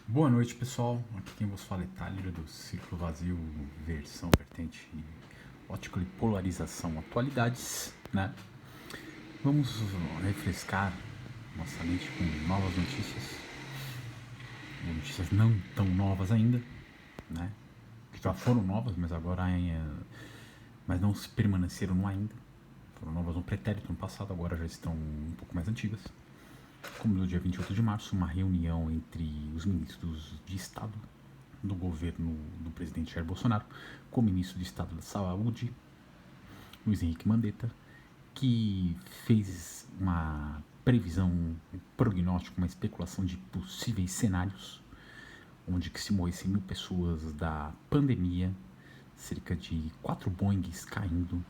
Boa noite, pessoal. Aqui quem vos fala é Tyler do Círculo Vazio, versão vertente ótica e polarização atualidades, né? Vamos refrescar nossa mente com novas notícias não tão novas ainda, né? Que já foram novas, mas agora mas não se permaneceram no ainda. Foram novas no pretérito no passado, agora já estão um pouco mais antigas. Como no dia 28 de março, uma reunião entre os ministros de Estado do governo do presidente Jair Bolsonaro com o ministro de Estado da Saúde, Luiz Henrique Mandetta, que fez uma previsão, um prognóstico, uma especulação de possíveis cenários, onde que se morressem 1.000 pessoas da pandemia, cerca de 4 Boeings caindo,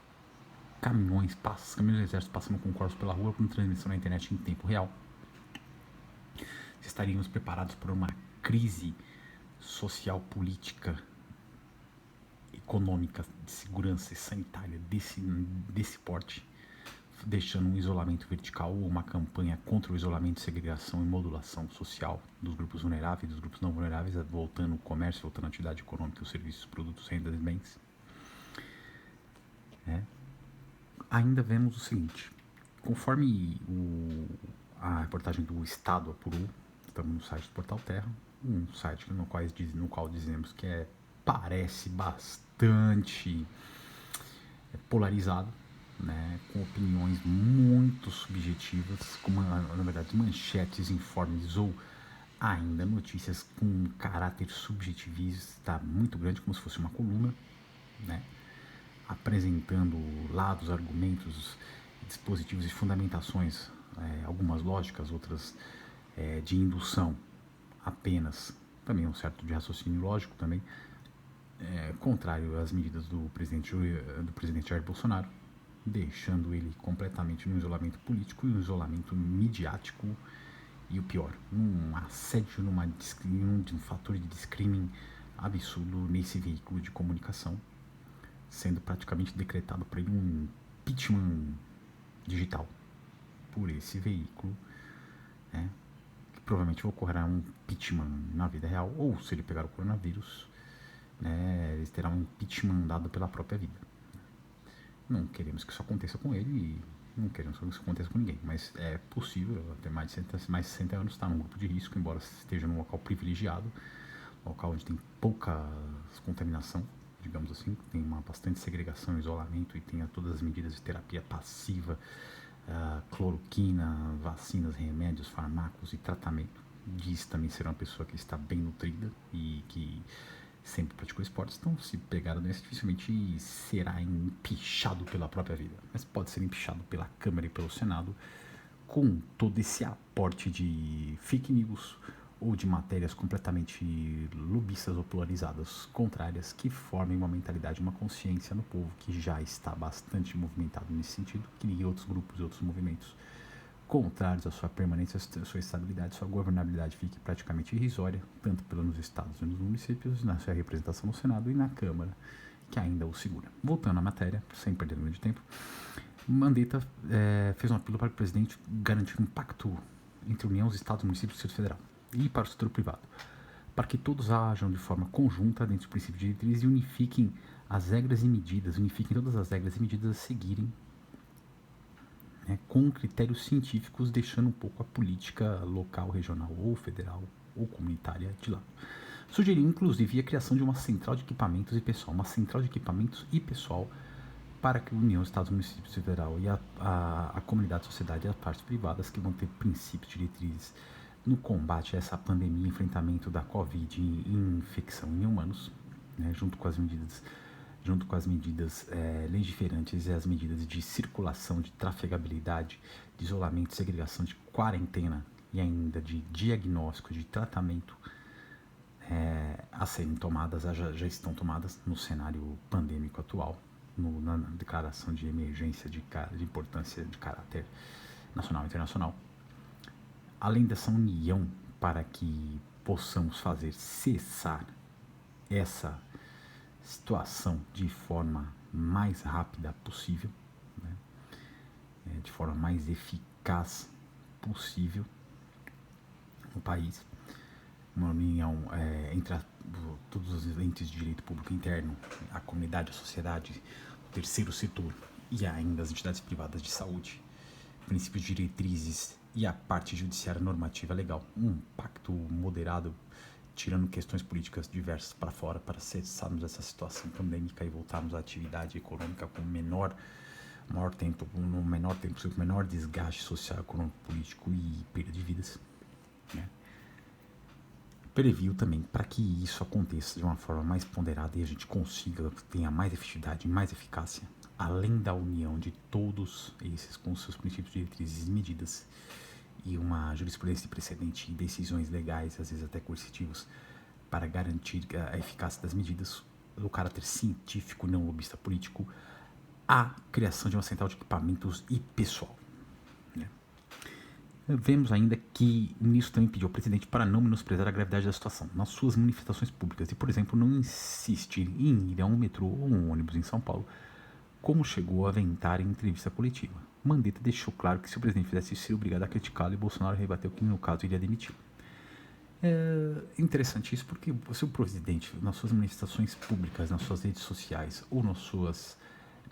caminhões do exército passando com corpos pela rua com transmissão na internet em tempo real. Estaríamos preparados para uma crise social, política, econômica, de segurança e sanitária desse porte, deixando um isolamento vertical ou uma campanha contra o isolamento, segregação e modulação social dos grupos vulneráveis e dos grupos não vulneráveis, voltando o comércio, voltando a atividade econômica, os serviços, produtos, rendas e bens. Ainda vemos o seguinte, conforme a reportagem do Estado apurou, estamos no site do Portal Terra, um site no qual dizemos que parece bastante polarizado, né, com opiniões muito subjetivas, como na verdade manchetes, informes ou ainda notícias com caráter subjetivista muito grande, como se fosse uma coluna, né, apresentando lados, argumentos, dispositivos e fundamentações, algumas lógicas, outras de indução apenas, também um certo de raciocínio lógico também, contrário às medidas do presidente Jair Bolsonaro, deixando ele completamente no isolamento político e no isolamento midiático e o pior, num assédio, num fator de discriminação absurdo nesse veículo de comunicação, sendo praticamente decretado para ele um impeachment digital por esse veículo, né, que provavelmente ocorrerá um impeachment na vida real, ou se ele pegar o coronavírus, né, ele terá um impeachment dado pela própria vida. Não queremos que isso aconteça com ele e não queremos que isso aconteça com ninguém, mas é possível, até mais de 60 anos, estar num grupo de risco, embora esteja num local privilegiado, local onde tem pouca contaminação, digamos assim, tem uma bastante segregação, isolamento e tenha todas as medidas de terapia passiva, cloroquina, vacinas, remédios, fármacos e tratamento. Diz também ser uma pessoa que está bem nutrida e que sempre praticou esportes, então se pegar a doença dificilmente será empichado pela própria vida, mas pode ser empichado pela Câmara e pelo Senado com todo esse aporte de fake news ou de matérias completamente lobistas ou polarizadas, contrárias, que formem uma mentalidade, uma consciência no povo que já está bastante movimentado nesse sentido, que outros grupos e outros movimentos contrários à sua permanência, à sua estabilidade, sua governabilidade fique praticamente irrisória, tanto nos estados e nos municípios, na sua representação no Senado e na Câmara, que ainda o segura. Voltando à matéria, sem perder muito tempo, Mandetta fez um apelo para o presidente garantir um pacto entre a União, os estados, municípios e o Distrito Federal e para o setor privado, para que todos ajam de forma conjunta dentro do princípio de diretriz e unifiquem as regras e medidas, unifiquem todas as regras e medidas a seguirem, né, com critérios científicos, deixando um pouco a política local, regional ou federal ou comunitária de lado. Sugeriu inclusive a criação de uma central de equipamentos e pessoal, para que a União, Estados, municípios, federal e a comunidade, a sociedade e as partes privadas que vão ter princípios diretrizes no combate a essa pandemia, enfrentamento da Covid e infecção em humanos, né, junto com as medidas legiferantes e as medidas de circulação, de trafegabilidade, de isolamento, segregação, de quarentena e ainda de diagnóstico, de tratamento a serem tomadas, já estão tomadas no cenário pandêmico atual, na declaração de emergência de importância de caráter nacional e internacional. Além dessa união para que possamos fazer cessar essa situação de forma mais rápida possível, né, de forma mais eficaz possível no país, uma união entre todos os entes de direito público interno, a comunidade, a sociedade, o terceiro setor e ainda as entidades privadas de saúde, princípios diretrizes e a parte judiciária normativa legal. Um pacto moderado, tirando questões políticas diversas para fora, para cessarmos essa situação pandêmica e voltarmos à atividade econômica com no menor tempo possível, com menor desgaste social, econômico, político e perda de vidas, né? Previu também para que isso aconteça de uma forma mais ponderada e a gente consiga, tenha mais efetividade, mais eficácia, além da união de todos esses com seus princípios, diretrizes e medidas, e uma jurisprudência de precedente e decisões legais, às vezes até coercitivos, para garantir a eficácia das medidas, o caráter científico, não lobista político, a criação de uma central de equipamentos e pessoal. Vemos ainda que o ministro também pediu ao presidente para não menosprezar a gravidade da situação nas suas manifestações públicas e, por exemplo, não insistir em ir a um metrô ou um ônibus em São Paulo, como chegou a aventar em entrevista coletiva. Mandetta deixou claro que se o presidente fizesse isso, seria obrigado a criticá-lo e Bolsonaro rebateu que, no caso, iria demitir. É interessante isso porque se o presidente, nas suas manifestações públicas, nas suas redes sociais ou nas suas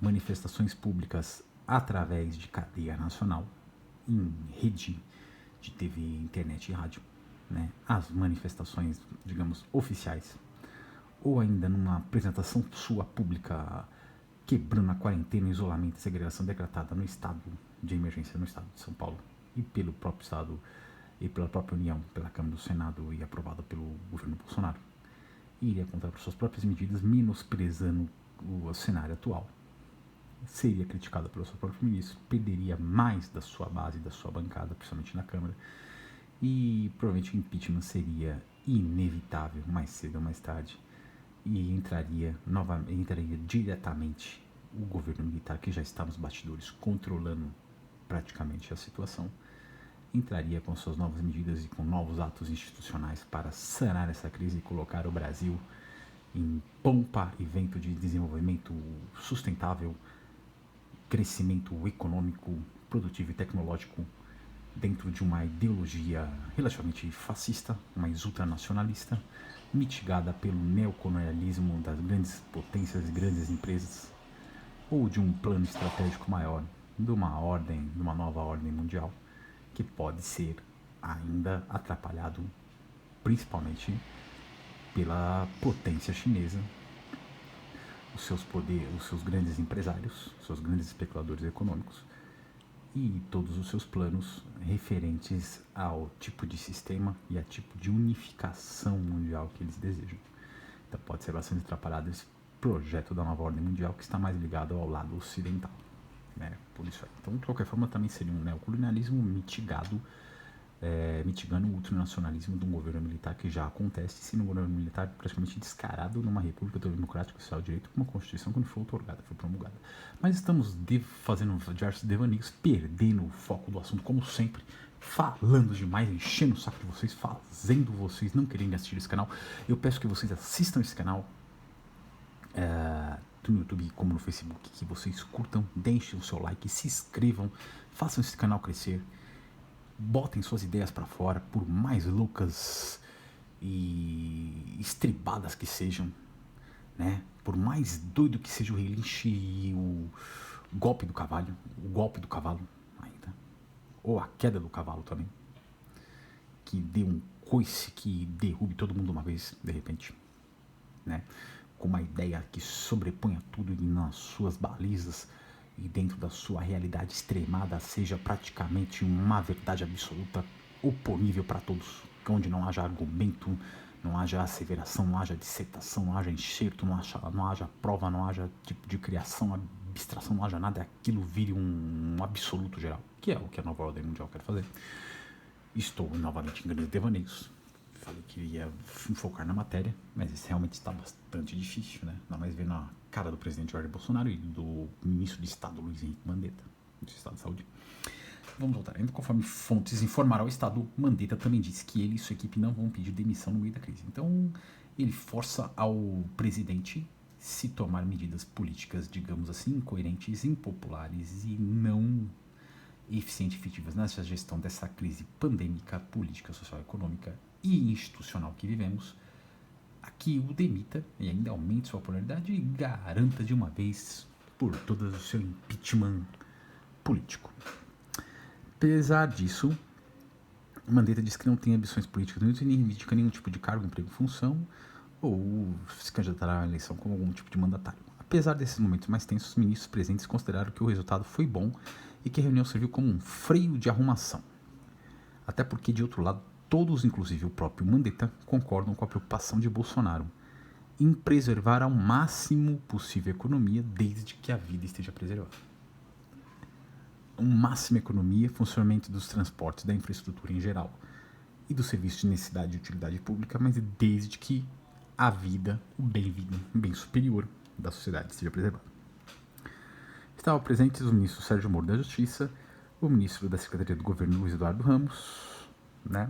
manifestações públicas através de cadeia nacional, em rede de TV, internet e rádio, né, as manifestações, digamos, oficiais, ou ainda numa apresentação sua pública quebrando a quarentena, isolamento e segregação decretada no estado de emergência no estado de São Paulo e pelo próprio estado e pela própria União, pela Câmara do Senado e aprovada pelo governo Bolsonaro, iria contar por suas próprias medidas, menosprezando o cenário atual. Seria criticada pelo seu próprio ministro, perderia mais da sua base, da sua bancada, principalmente na Câmara, e provavelmente o impeachment seria inevitável, mais cedo ou mais tarde, e entraria diretamente o governo militar, que já está nos bastidores, controlando praticamente a situação, entraria com suas novas medidas e com novos atos institucionais para sanar essa crise e colocar o Brasil em pompa e vento de desenvolvimento sustentável, crescimento econômico, produtivo e tecnológico dentro de uma ideologia relativamente fascista, mais ultranacionalista, mitigada pelo neocolonialismo das grandes potências e grandes empresas, ou de um plano estratégico maior, de uma nova ordem mundial, que pode ser ainda atrapalhado principalmente pela potência chinesa, os seus grandes empresários, os seus grandes especuladores econômicos e todos os seus planos referentes ao tipo de sistema e a tipo de unificação mundial que eles desejam. Então pode ser bastante atrapalhado esse projeto da nova ordem mundial, que está mais ligado ao lado ocidental, né? Por isso aí. Então, de qualquer forma, também seria um neocolonialismo mitigando o ultranacionalismo de um governo militar que já acontece, sendo um governo militar praticamente descarado numa república democrática social de direito, com uma constituição que não foi outorgada, foi promulgada. Mas estamos fazendo diversos devaneios, perdendo o foco do assunto, como sempre, falando demais, enchendo o saco de vocês, fazendo vocês não quererem assistir esse canal. Eu peço que vocês assistam esse canal, tanto no YouTube como no Facebook, que vocês curtam, deixem o seu like, se inscrevam, façam esse canal crescer, botem suas ideias para fora, por mais loucas e estribadas que sejam, né? Por mais doido que seja o relinche e o golpe do cavalo ainda, ou a queda do cavalo também, que dê um coice que derrube todo mundo uma vez, de repente, né? Com uma ideia que sobreponha tudo nas suas balizas e dentro da sua realidade extremada seja praticamente uma verdade absoluta, oponível para todos, onde não haja argumento, não haja asseveração, não haja dissertação, não haja enxerto, não haja prova, não haja tipo de criação, abstração, não haja nada, aquilo vire um absoluto geral, que é o que a nova ordem mundial quer fazer. Estou novamente em grandes devaneios. Falei que ia focar na matéria, mas isso realmente está bastante difícil, né? Ainda mais vendo a cara do presidente Jair Bolsonaro e do ministro de Estado Luiz Henrique Mandetta, do Estado de Saúde. Vamos voltar. Ainda conforme fontes informaram ao Estado, Mandetta também disse que ele e sua equipe não vão pedir demissão no meio da crise. Então, ele força ao presidente se tomar medidas políticas, digamos assim, incoerentes, impopulares e não eficientes e efetivas nessa gestão dessa crise pandêmica, política, social e econômica e institucional que vivemos, aqui o demita e ainda aumente sua popularidade e garanta de uma vez por todas o seu impeachment político. Apesar disso, Mandetta diz que não tem ambições políticas e nem reivindica nenhum tipo de cargo, emprego, função ou se candidatará à eleição como algum tipo de mandatário. Apesar desses momentos mais tensos, os ministros presentes consideraram que o resultado foi bom e que a reunião serviu como um freio de arrumação. Até porque, de outro lado, todos, inclusive o próprio Mandetta, concordam com a preocupação de Bolsonaro em preservar ao máximo possível a economia desde que a vida esteja preservada. Máxima economia, funcionamento dos transportes, da infraestrutura em geral e do serviço de necessidade e utilidade pública, mas desde que a vida, o bem superior da sociedade esteja preservado. Estavam presentes o ministro Sérgio Moro da Justiça, o ministro da Secretaria do Governo Luiz Eduardo Ramos, né?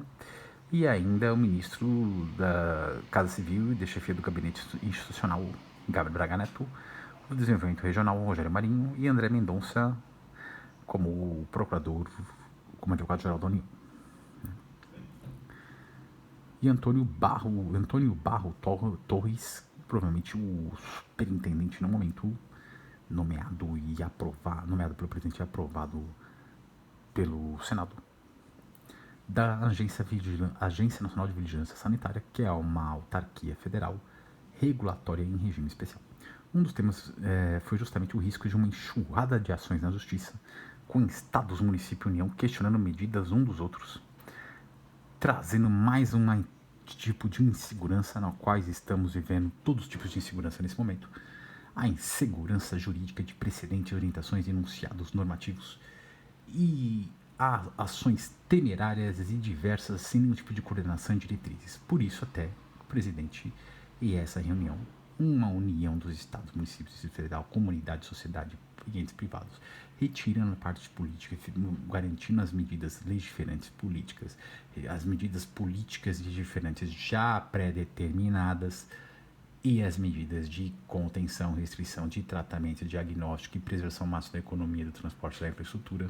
E ainda o ministro da Casa Civil e da Chefia do Gabinete Institucional, Gabriel Braga Neto, do Desenvolvimento Regional, Rogério Marinho, e André Mendonça como o procurador, como advogado-geral da União. E Antônio Barro Torres, provavelmente o superintendente no momento, nomeado pelo presidente e aprovado pelo Senado, da Agência Nacional de Vigilância Sanitária, que é uma autarquia federal regulatória em regime especial. Um dos temas foi justamente o risco de uma enxurrada de ações na justiça, com estados, município e União questionando medidas um dos outros, trazendo mais um tipo de insegurança na qual estamos vivendo, todos os tipos de insegurança nesse momento. A insegurança jurídica de precedentes, orientações, enunciados normativos e há ações temerárias e diversas sem nenhum tipo de coordenação e diretrizes. Por isso até o presidente e essa reunião, uma união dos estados, municípios, federal, comunidade, sociedade e entes privados, retirando a parte política, garantindo as medidas legiferantes políticas, as medidas políticas diferentes já pré-determinadas e as medidas de contenção, restrição de tratamento, diagnóstico e preservação máxima da economia, do transporte e da infraestrutura,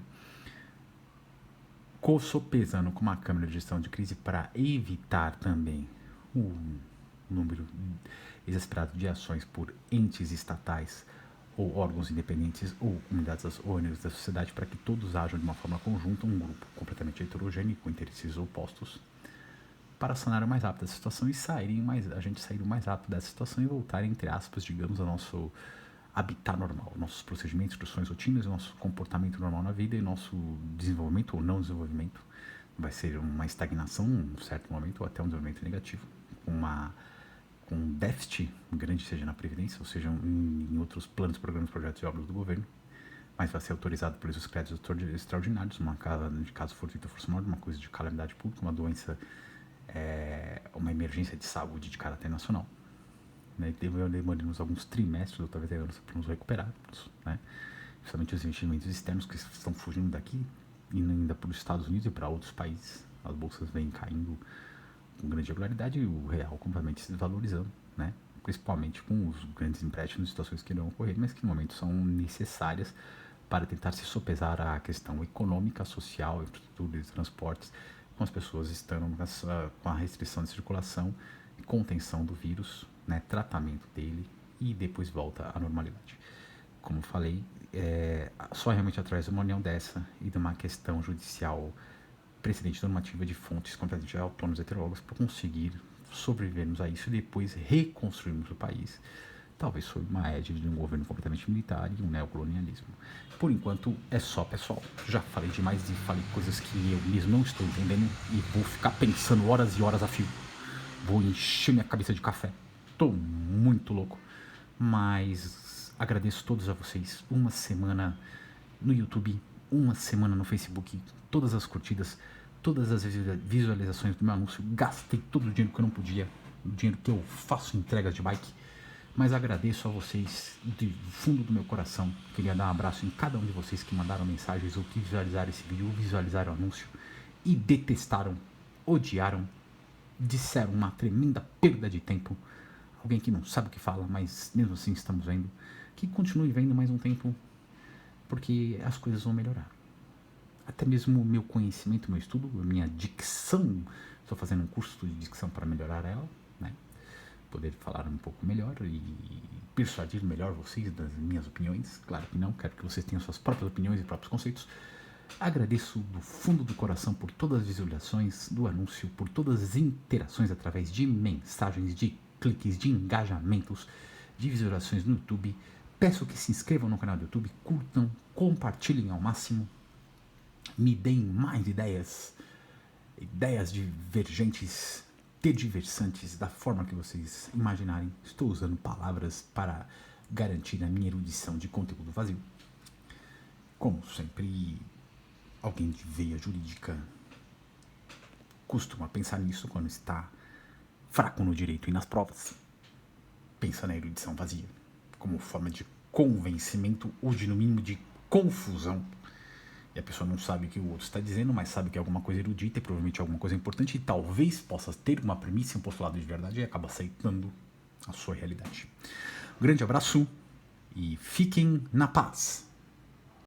sopesando com uma câmara de gestão de crise para evitar também o número exasperado de ações por entes estatais ou órgãos independentes ou comunidades ou órgãos da sociedade, para que todos ajam de uma forma conjunta, um grupo completamente heterogêneo com interesses opostos, para sanar mais rápido essa situação e a gente sair o mais rápido dessa situação e voltar, entre aspas, digamos, ao nosso habitat normal, nossos procedimentos, instruções, rotinas, nosso comportamento normal na vida e nosso desenvolvimento ou não desenvolvimento. Vai ser uma estagnação em um certo momento ou até um desenvolvimento negativo, com um déficit grande, seja na Previdência, ou seja em outros planos, programas, projetos e obras do governo, mas vai ser autorizado pelos créditos extraordinários, caso fortuito ou força maior, uma coisa de calamidade pública, uma doença, uma emergência de saúde de caráter nacional. Né? Demoramos alguns trimestres ou talvez anos para nos recuperarmos, né? Principalmente os investimentos externos que estão fugindo daqui, indo ainda para os Estados Unidos e para outros países. As bolsas vêm caindo com grande regularidade e o real completamente se desvalorizando, né? Principalmente com os grandes empréstimos e situações que irão ocorrer, mas que no momento são necessárias para tentar se sopesar a questão econômica, social, infraestrutura e transportes, com as pessoas estando com a restrição de circulação e contenção do vírus, né, tratamento dele e depois volta à normalidade. Como falei, só realmente através de uma união dessa e de uma questão judicial precedente normativa de fontes completamente autônomas e heterólogos para conseguir sobrevivermos a isso e depois reconstruirmos o país, talvez sob uma égide de um governo completamente militar e um neocolonialismo. Por enquanto é só, pessoal. Já falei demais e falei coisas que eu mesmo não estou entendendo e vou ficar pensando horas e horas a fio. Vou encher minha cabeça de café. Tô muito louco. Mas agradeço todos a vocês. Uma semana no YouTube, uma semana no Facebook, todas as curtidas, todas as visualizações do meu anúncio. Gastei todo o dinheiro que eu não podia, o dinheiro que eu faço entregas de bike. Mas agradeço a vocês do fundo do meu coração. Queria dar um abraço em cada um de vocês que mandaram mensagens ou que visualizaram esse vídeo, ou visualizaram o anúncio e detestaram, odiaram, disseram uma tremenda perda de tempo. Alguém que não sabe o que fala, mas mesmo assim estamos vendo. Que continue vendo mais um tempo, porque as coisas vão melhorar. Até mesmo o meu conhecimento, meu estudo, a minha dicção Estou fazendo um curso de dicção para melhorar ela, né? Poder falar um pouco melhor e persuadir melhor vocês das minhas opiniões. Claro que não, quero que vocês tenham suas próprias opiniões e próprios conceitos. Agradeço do fundo do coração por todas as visualizações do anúncio, por todas as interações através de mensagens, de cliques, de engajamentos, de visualizações no YouTube. Peço que se inscrevam no canal do YouTube, curtam, compartilhem ao máximo, me deem mais ideias divergentes, tergiversantes, da forma que vocês imaginarem. Estou usando palavras para garantir a minha erudição de conteúdo vazio. Como sempre, alguém de veia jurídica costuma pensar nisso quando está fraco no direito e nas provas. Pensa na erudição vazia, como forma de convencimento ou de, no mínimo, de confusão. E a pessoa não sabe o que o outro está dizendo, mas sabe que é alguma coisa erudita e provavelmente alguma coisa importante e talvez possa ter uma premissa e um postulado de verdade e acaba aceitando a sua realidade. Um grande abraço e fiquem na paz.